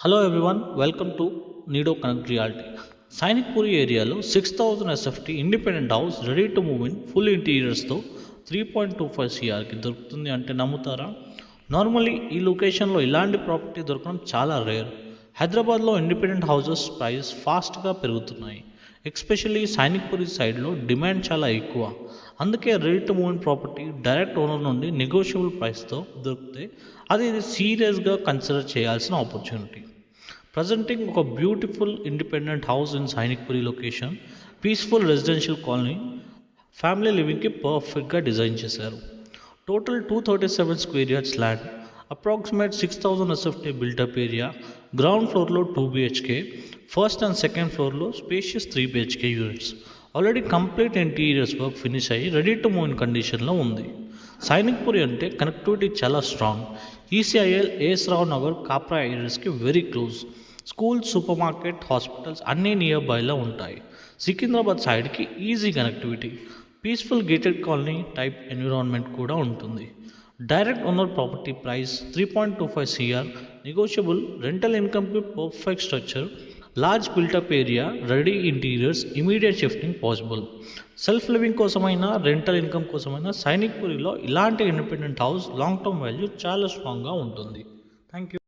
Hello everyone, welcome to Nido Connect Realty. Sainikpuri ఏరియాలో 6000 SFT independent house ready to move in full ఇంటీరియర్స్తో 3.25 CRకి దొరుకుతుంది అంటే నమ్ముతారా? నార్మల్లీ ఈ లొకేషన్లో ఇలాంటి ప్రాపర్టీ దొరకడం చాలా రేర్. హైదరాబాద్లో ఇండిపెండెంట్ హౌసెస్ ప్రైస్ ఫాస్ట్గా పెరుగుతున్నాయి. ఎస్పెషల్లీ సైనిక్పూరి సైడ్లో డిమాండ్ చాలా ఎక్కువ. అందుకే ready to move in property direct owner నుండి నెగోషియబుల్ ప్రైస్తో దొరికితే అది సీరియస్గా కన్సిడర్ చేయాల్సిన ఆపర్చునిటీ. ప్రజెంటింగ్ ఒక beautiful independent house in Sainikpuri location, peaceful residential colony, family లివింగ్కి పర్ఫెక్ట్గా డిజైన్ చేశారు. Total 237 square yards land, approximate 6000 SFT built up area, ground ఫ్లోర్లో 2 BHK, ఫస్ట్ అండ్ సెకండ్ ఫ్లోర్లో spacious 3 BHK units. Already complete interiors work finish అయ్యి ready to move in కండిషన్లో ఉంది. సైనిక్పూరి అంటే connectivity చాలా strong. ECIL, AS Rao Nagar, Kapra ఏరియాస్కి very close. School, super market, hospitals అన్నీ near బైలో ఉంటాయి. సికింద్రాబాద్ సైడ్కి easy connectivity, peaceful gated colony type environment కూడా ఉంటుంది. Direct owner property price 3.25 CR, negotiable, rental ఇన్కమ్కి perfect structure, large built up area, ready interiors, immediate shifting possible. Self living కోసమైనా rental income కోసమైనా సైనిక్పూరిలో ఇలాంటి independent house long term value చాలా స్ట్రాంగ్గా ఉంటుంది. Thank you.